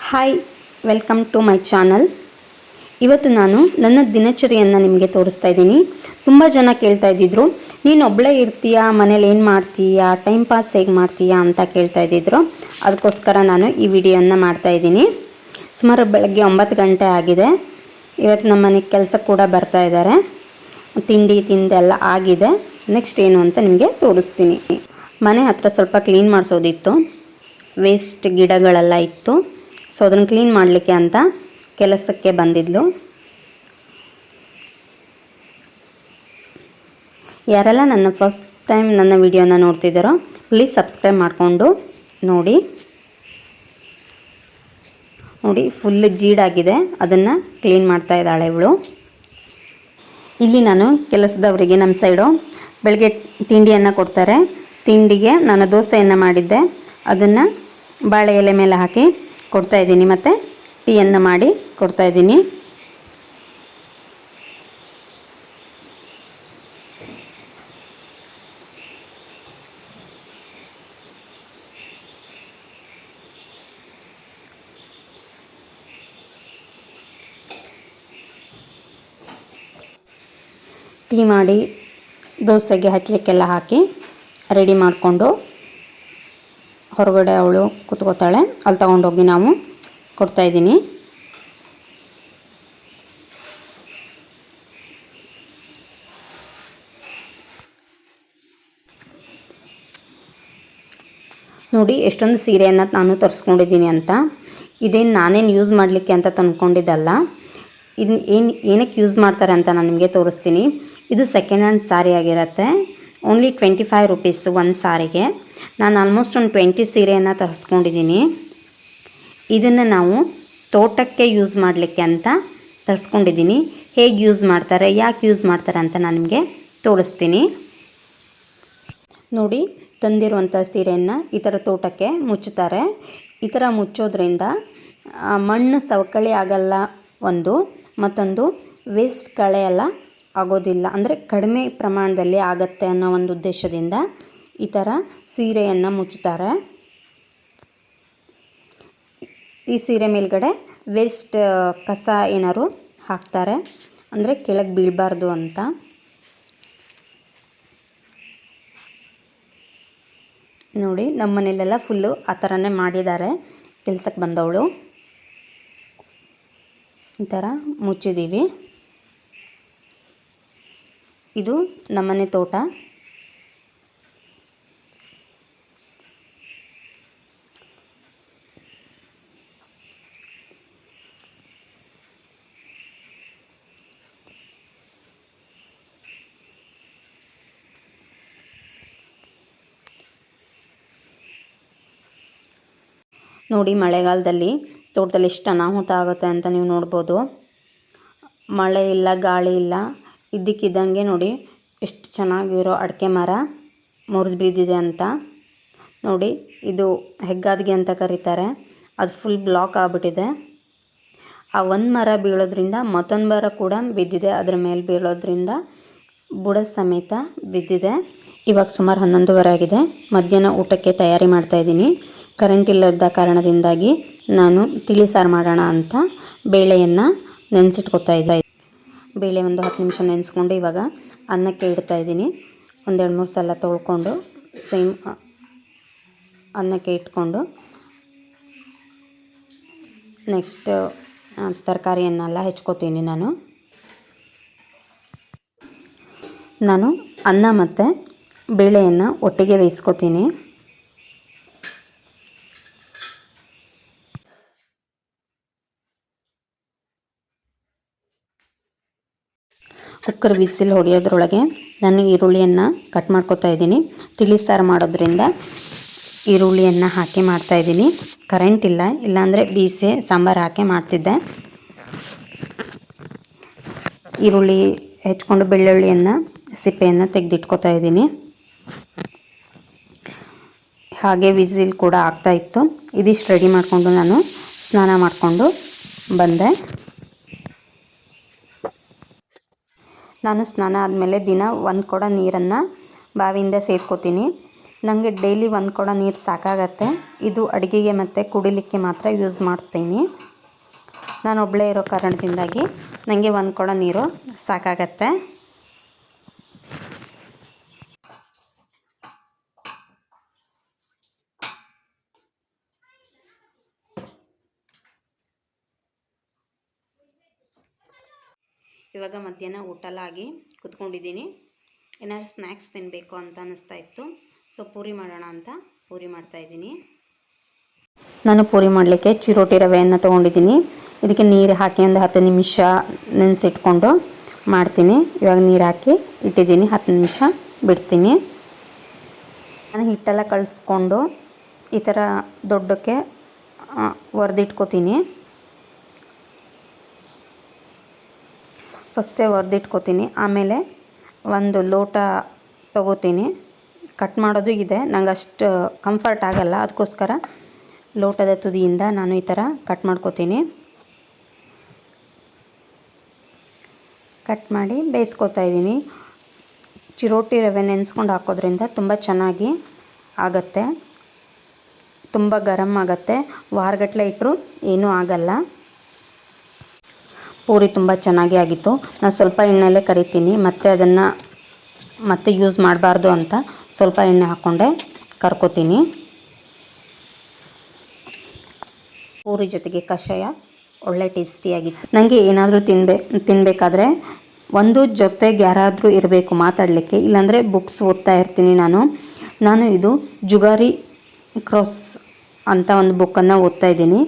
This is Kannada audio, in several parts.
Hi, welcome to my channel. ಇವತ್ತು ನಾನು ನನ್ನ ದಿನಚರಿಯನ್ನು ನಿಮಗೆ ತೋರಿಸ್ತಾ ಇದ್ದೀನಿ. ತುಂಬ ಜನ ಕೇಳ್ತಾ ಇದ್ದಿದ್ರು, ನೀನು ಒಬ್ಬಳೇ ಇರ್ತೀಯಾ, ಮನೇಲಿ ಏನು ಮಾಡ್ತೀಯಾ, ಟೈಮ್ ಪಾಸ್ ಹೇಗೆ ಮಾಡ್ತೀಯಾ ಅಂತ ಕೇಳ್ತಾ ಇದ್ದಿದ್ರು. ಅದಕ್ಕೋಸ್ಕರ ನಾನು ಈ ವಿಡಿಯೋನ ಮಾಡ್ತಾ ಇದ್ದೀನಿ. ಸುಮಾರು ಬೆಳಗ್ಗೆ 9 ಗಂಟೆ ಆಗಿದೆ. ಇವತ್ತು ನಮ್ಮ ಮನೆಗೆ ಕೆಲಸ ಕೂಡ ಬರ್ತಾ ಇದ್ದಾರೆ. ತಿಂಡಿ ತಿಂದೆಲ್ಲ ಆಗಿದೆ. ನೆಕ್ಸ್ಟ್ ಏನು ಅಂತ ನಿಮಗೆ ತೋರಿಸ್ತೀನಿ. ಮನೆ ಹತ್ರ ಸ್ವಲ್ಪ ಕ್ಲೀನ್ ಮಾಡಿಸೋದಿತ್ತು. ವೇಸ್ಟ್ ಗಿಡಗಳೆಲ್ಲ ಇತ್ತು. ಸೊ ಅದನ್ನು ಕ್ಲೀನ್ ಮಾಡಲಿಕ್ಕೆ ಅಂತ ಕೆಲಸಕ್ಕೆ ಬಂದಿದ್ಲು. ಯಾರೆಲ್ಲ ನನ್ನ ಫಸ್ಟ್ ಟೈಮ್ ನನ್ನ ವಿಡಿಯೋನ ನೋಡ್ತಿದ್ದಾರೋ ಪ್ಲೀಸ್ ಸಬ್ಸ್ಕ್ರೈಬ್ ಮಾಡಿಕೊಂಡು ನೋಡಿ. ಫುಲ್ ಜೀಡಾಗಿದೆ, ಅದನ್ನು ಕ್ಲೀನ್ ಮಾಡ್ತಾ ಇದ್ದಾಳೆ ಇವಳು. ಇಲ್ಲಿ ನಾನು ಕೆಲಸದವರಿಗೆ ನಮ್ಮ ಸೈಡು ಬೆಳಗ್ಗೆ ತಿಂಡಿಯನ್ನು ಕೊಡ್ತಾರೆ. ತಿಂಡಿಗೆ ನಾನು ದೋಸೆಯನ್ನು ಮಾಡಿದ್ದೆ, ಅದನ್ನು ಬಾಳೆ ಎಲೆ ಮೇಲೆ ಹಾಕಿ ಕೊಡ್ತಾಯಿದ್ದೀನಿ. ಮತ್ತು ಟೀಯನ್ನು ಮಾಡಿ ಕೊಡ್ತಾಯಿದ್ದೀನಿ. ಟೀ ಮಾಡಿ ದೋಸೆಗೆ ಹಚ್ಚಲಿಕ್ಕೆಲ್ಲ ಹಾಕಿ ರೆಡಿ ಮಾಡಿಕೊಂಡು ಹೊರಗಡೆ ಅವಳು ಕೂತ್ಕೋತಾಳೆ. ಅಲ್ಲಿ ತೊಗೊಂಡೋಗಿ ನಾವು ಕೊಡ್ತಾಯಿದ್ದೀನಿ. ನೋಡಿ ಎಷ್ಟೊಂದು ಸೀರೆಯನ್ನು ನಾನು ತರಿಸ್ಕೊಂಡಿದ್ದೀನಿ ಅಂತ. ಇದೇನು ನಾನೇನು ಯೂಸ್ ಮಾಡಲಿಕ್ಕೆ ಅಂತ ತಂದ್ಕೊಂಡಿದ್ದಲ್ಲ. ಇದನ್ನ ಏನಕ್ಕೆ ಯೂಸ್ ಮಾಡ್ತಾರೆ ಅಂತ ನಾನು ನಿಮಗೆ ತೋರಿಸ್ತೀನಿ. ಇದು ಸೆಕೆಂಡ್ ಹ್ಯಾಂಡ್ ಸಾರಿ ಆಗಿರುತ್ತೆ. ಓನ್ಲಿ 25 ರುಪೀಸ್ ಒಂದು ಸಾರಿಗೆ. ನಾನು ಆಲ್ಮೋಸ್ಟ್ ಒಂದು 20 ಸೀರೆಯನ್ನು ತರಿಸ್ಕೊಂಡಿದ್ದೀನಿ. ಇದನ್ನು ನಾವು ತೋಟಕ್ಕೆ ಯೂಸ್ ಮಾಡಲಿಕ್ಕೆ ಅಂತ ತರಿಸ್ಕೊಂಡಿದ್ದೀನಿ. ಹೇಗೆ ಯೂಸ್ ಮಾಡ್ತಾರೆ, ಯಾಕೆ ಯೂಸ್ ಮಾಡ್ತಾರೆ ಅಂತ ನಾನು ನಿಮಗೆ ತೋರಿಸ್ತೀನಿ. ನೋಡಿ, ತಂದಿರುವಂಥ ಸೀರೆಯನ್ನು ಈ ಥರ ತೋಟಕ್ಕೆ ಮುಚ್ಚುತ್ತಾರೆ. ಈ ಥರ ಮುಚ್ಚೋದ್ರಿಂದ ಮಣ್ಣು ಸವಕಳಿ ಆಗಲ್ಲ, ಒಂದು. ಮತ್ತೊಂದು ವೇಸ್ಟ್ ಕಳೆ ಎಲ್ಲ ಆಗೋದಿಲ್ಲ, ಅಂದರೆ ಕಡಿಮೆ ಪ್ರಮಾಣದಲ್ಲಿ ಆಗತ್ತೆ ಅನ್ನೋ ಒಂದು ಉದ್ದೇಶದಿಂದ ಈ ಥರ ಸೀರೆಯನ್ನು ಮುಚ್ಚುತ್ತಾರೆ. ಈ ಸೀರೆ ಮೇಲ್ಗಡೆ ವೇಸ್ಟ್ ಕಸ ಏನಾದ್ರು ಹಾಕ್ತಾರೆ, ಅಂದರೆ ಕೆಳಗೆ ಬೀಳಬಾರ್ದು ಅಂತ. ನೋಡಿ, ನಮ್ಮ ಮನೆಯಲ್ಲೆಲ್ಲ ಫುಲ್ಲು ಆ ಥರನೇ ಮಾಡಿದ್ದಾರೆ. ಕೆಲಸಕ್ಕೆ ಬಂದವಳು ಈ ಥರ ಮುಚ್ಚಿದ್ದೀವಿ. ಇದು ನಮ್ಮನೆ ತೋಟ. ನೋಡಿ, ಮಳೆಗಾಲದಲ್ಲಿ ತೋಟದಲ್ಲಿ ಎಷ್ಟು ಅನಾಹುತ ಆಗುತ್ತೆ ಅಂತ ನೀವು ನೋಡ್ಬೋದು. ಮಳೆ ಇಲ್ಲ, ಗಾಳಿ ಇಲ್ಲ, ಇದ್ದಕ್ಕಿದ್ದಂಗೆ ನೋಡಿ ಎಷ್ಟು ಚೆನ್ನಾಗಿರೋ ಅಡಿಕೆ ಮರ ಮುರಿದು ಬಿದ್ದಿದೆ ಅಂತ. ನೋಡಿ, ಇದು ಹೆಗ್ಗಾದಿಗೆ ಅಂತ ಕರೀತಾರೆ. ಅದು ಫುಲ್ ಬ್ಲಾಕ್ ಆಗಿಬಿಟ್ಟಿದೆ. ಆ ಒಂದು ಮರ ಬೀಳೋದ್ರಿಂದ ಮತ್ತೊಂದು ಮರ ಕೂಡ ಬಿದ್ದಿದೆ. ಅದರ ಮೇಲೆ ಬೀಳೋದ್ರಿಂದ ಬುಡ ಸಮೇತ ಬಿದ್ದಿದೆ. ಇವಾಗ ಸುಮಾರು 11:30 ಆಗಿದೆ. ಮಧ್ಯಾಹ್ನ ಊಟಕ್ಕೆ ತಯಾರಿ ಮಾಡ್ತಾಯಿದ್ದೀನಿ. ಕರೆಂಟ್ ಇಲ್ಲದ ಕಾರಣದಿಂದಾಗಿ ನಾನು ತಿಳಿ ಸಾರು ಮಾಡೋಣ ಅಂತ ಬೇಳೆಯನ್ನು ನೆನೆಸಿಟ್ಕೊತಾ ಇದ್ದೆ. ಬೇಳೆ ಒಂದು 10 ನಿಮಿಷ ನೆನೆಸ್ಕೊಂಡು ಇವಾಗ ಅನ್ನಕ್ಕೆ ಇಡ್ತಾಯಿದ್ದೀನಿ. 1-2-3 ಸಲ ತೊಳ್ಕೊಂಡು ಸೇಮ್ ಅನ್ನಕ್ಕೆ ಇಟ್ಕೊಂಡು ನೆಕ್ಸ್ಟ್ ತರಕಾರಿಯನ್ನೆಲ್ಲ ಹೆಚ್ಕೋತೀನಿ. ನಾನು ಅನ್ನ ಮತ್ತು ಬೇಳೆಯನ್ನು ಒಟ್ಟಿಗೆ ಬೇಯಿಸ್ಕೊತೀನಿ. ಕುಕ್ಕರ್ ವಿಸಿಲ್ ಹೊಡೆಯೋದ್ರೊಳಗೆ ನಾನು ಈರುಳ್ಳಿಯನ್ನು ಕಟ್ ಮಾಡ್ಕೊತಾ ಇದ್ದೀನಿ. ತಿಳಿ ಸಾರು ಮಾಡೋದ್ರಿಂದ ಈರುಳ್ಳಿಯನ್ನು ಹಾಕಿ ಮಾಡ್ತಾಯಿದ್ದೀನಿ. ಕರೆಂಟ್ ಇಲ್ಲ, ಇಲ್ಲಾಂದರೆ ಬೀಸೆ ಸಾಂಬಾರು ಹಾಕಿ ಮಾಡ್ತಿದ್ದೆ. ಈರುಳ್ಳಿ ಹೆಚ್ಕೊಂಡು ಬೆಳ್ಳುಳ್ಳಿಯನ್ನು ಸಿಪ್ಪೆಯನ್ನು ತೆಗೆದಿಟ್ಕೊತಾ ಇದ್ದೀನಿ. ಹಾಗೆ ವಿಸಿಲ್ ಕೂಡ ಆಗ್ತಾಯಿತ್ತು. ಇದಿಷ್ಟು ರೆಡಿ ಮಾಡಿಕೊಂಡು ನಾನು ಸ್ನಾನ ಮಾಡಿಕೊಂಡು ಬಂದೆ. ನಾನು ಸ್ನಾನ ಆದಮೇಲೆ ದಿನ 1 ಕೊಡ ನೀರನ್ನು ಬಾವಿಯಿಂದ ಸೇದ್ಕೋತೀನಿ. ನನಗೆ ಡೈಲಿ ಒಂದು ಕೊಡ ನೀರು ಸಾಕಾಗತ್ತೆ. ಇದು ಅಡುಗೆಗೆ ಮತ್ತು ಕುಡಿಲಿಕ್ಕೆ ಮಾತ್ರ ಯೂಸ್ ಮಾಡ್ತೀನಿ. ನಾನು ಒಬ್ಬಳೇ ಇರೋ ಕಾರಣದಿಂದಾಗಿ ನನಗೆ ಒಂದು ಕೊಡ ನೀರು ಸಾಕಾಗತ್ತೆ. ಇವಾಗ ಮಧ್ಯಾಹ್ನ ಊಟ ಎಲ್ಲ ಆಗಿ ಕುತ್ಕೊಂಡಿದ್ದೀನಿ. ಏನಾದ್ರು ಸ್ನ್ಯಾಕ್ಸ್ ತಿನ್ನಬೇಕು ಅಂತ ಅನ್ನಿಸ್ತಾ ಇತ್ತು. ಸೊ ಪೂರಿ ಮಾಡೋಣ ಅಂತ ಪೂರಿ ಮಾಡ್ತಾಯಿದ್ದೀನಿ. ನಾನು ಪೂರಿ ಮಾಡಲಿಕ್ಕೆ ಚಿರೋಟಿ ರವೆಯನ್ನು ತೊಗೊಂಡಿದ್ದೀನಿ. ಇದಕ್ಕೆ ನೀರು ಹಾಕಿ ಒಂದು 10 ನಿಮಿಷ ನೆನೆಸಿಟ್ಕೊಂಡು ಮಾಡ್ತೀನಿ. ಇವಾಗ ನೀರು ಹಾಕಿ ಇಟ್ಟಿದ್ದೀನಿ, 10 ನಿಮಿಷ ಬಿಡ್ತೀನಿ. ನಾನು ಹಿಟ್ಟೆಲ್ಲ ಕಳಿಸ್ಕೊಂಡು ಈ ಥರ ದೊಡ್ಡಕ್ಕೆ ಒರೆದಿಟ್ಕೋತೀನಿ. ಫಸ್ಟೇ ಒರೆದಿಟ್ಕೋತೀನಿ. ಆಮೇಲೆ ಒಂದು ಲೋಟ ತೊಗೋತೀನಿ. ಕಟ್ ಮಾಡೋದು ಇದೆ, ನಂಗೆ ಅಷ್ಟು ಕಂಫರ್ಟ್ ಆಗಲ್ಲ, ಅದಕ್ಕೋಸ್ಕರ ಲೋಟದ ತುದಿಯಿಂದ ನಾನು ಈ ಥರ ಕಟ್ ಮಾಡ್ಕೋತೀನಿ. ಕಟ್ ಮಾಡಿ ಬೇಯಿಸ್ಕೊತಾ ಇದ್ದೀನಿ. ಚಿರೋಟಿ ರವೆ ನೆನೆಸ್ಕೊಂಡು ಹಾಕೋದ್ರಿಂದ ತುಂಬ ಚೆನ್ನಾಗಿ ಆಗುತ್ತೆ, ತುಂಬ ಗರಮ್ ಆಗುತ್ತೆ. ವಾರಗಟ್ಟಲೆ ಇಟ್ಟರು ಏನೂ ಆಗಲ್ಲ. ಪೂರಿ ತುಂಬ ಚೆನ್ನಾಗಿ ಆಗಿತ್ತು. ನಾನು ಸ್ವಲ್ಪ ಎಣ್ಣೆಯಲ್ಲೇ ಕರಿತೀನಿ, ಮತ್ತು ಅದನ್ನು ಮತ್ತೆ ಯೂಸ್ ಮಾಡಬಾರ್ದು ಅಂತ ಸ್ವಲ್ಪ ಎಣ್ಣೆ ಹಾಕ್ಕೊಂಡೆ ಕರ್ಕೋತೀನಿ. ಪೂರಿ ಜೊತೆಗೆ ಕಷಾಯ ಒಳ್ಳೆ ಟೇಸ್ಟಿಯಾಗಿತ್ತು. ನನಗೆ ಏನಾದರೂ ತಿನ್ನಬೇಕಾದ್ರೆ ಒಂದು ಜೊತೆಗೆ ಯಾರಾದರೂ ಇರಬೇಕು ಮಾತಾಡಲಿಕ್ಕೆ, ಇಲ್ಲಾಂದರೆ ಬುಕ್ಸ್ ಓದ್ತಾ ಇರ್ತೀನಿ ನಾನು ಇದು ಜುಗಾರಿ ಕ್ರಾಸ್ ಅಂತ ಒಂದು ಬುಕ್ಕನ್ನು ಓದ್ತಾ ಇದ್ದೀನಿ.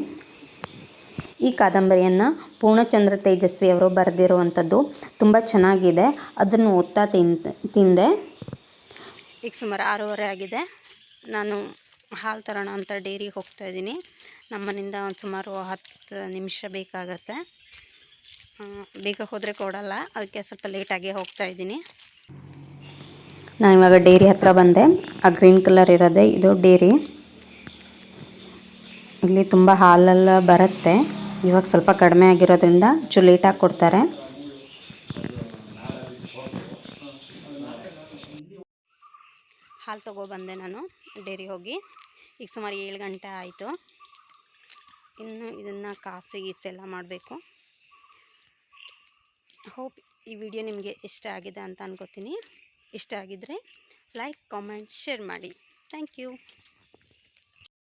ಈ ಕಾದಂಬರಿಯನ್ನು ಪೂರ್ಣಚಂದ್ರ ತೇಜಸ್ವಿ ಅವರು ಬರೆದಿರುವಂಥದ್ದು. ತುಂಬ ಚೆನ್ನಾಗಿದೆ. ಅದನ್ನು ಓದ್ತಾ ತಿಂದೆ. ಈಗ ಸುಮಾರು 6:30 ಆಗಿದೆ. ನಾನು ಹಾಲು ತರೋಣ ಅಂತ ಡೈರಿಗೆ ಹೋಗ್ತಾಯಿದ್ದೀನಿ. ನಮ್ಮನಿಂದ ಸುಮಾರು 10 ನಿಮಿಷ ಬೇಕಾಗತ್ತೆ. ಬೇಗ ಹೋದರೆ ಕೊಡಲ್ಲ, ಅದಕ್ಕೆ ಸ್ವಲ್ಪ ಲೇಟಾಗಿ ಹೋಗ್ತಾಯಿದ್ದೀನಿ. ನಾನು ಇವಾಗ ಡೈರಿ ಹತ್ರ ಬಂದೆ. ಆ ಗ್ರೀನ್ ಕಲರ್ ಇರೋದೇ ಇದು ಡೈರಿ. ಇಲ್ಲಿ ತುಂಬ ಹಾಲೆಲ್ಲ ಬರುತ್ತೆ. ಇವಾಗ ಸ್ವಲ್ಪ ಕಡಿಮೆ ಆಗಿರೋದ್ರಿಂದ ಲೇಟಾಗಿ ಕೊಡ್ತಾರೆ. ಹಾಲು ತೊಗೊಬಂದೆ ನಾನು ಡೈರಿ ಹೋಗಿ. ಈಗ ಸುಮಾರು 7 ಗಂಟೆ ಆಯಿತು. ಇನ್ನು ಇದನ್ನು ಕಾಸಿ ಗೀಸೆಲ್ಲ ಮಾಡಬೇಕು. ಹೋಪ್ ಈ ವಿಡಿಯೋ ನಿಮಗೆ ಇಷ್ಟ ಆಗಿದೆ ಅಂತ ಅನ್ಕೋತೀನಿ. ಇಷ್ಟ ಆಗಿದ್ದರೆ ಲೈಕ್, ಕಾಮೆಂಟ್, ಶೇರ್ ಮಾಡಿ. Thank you.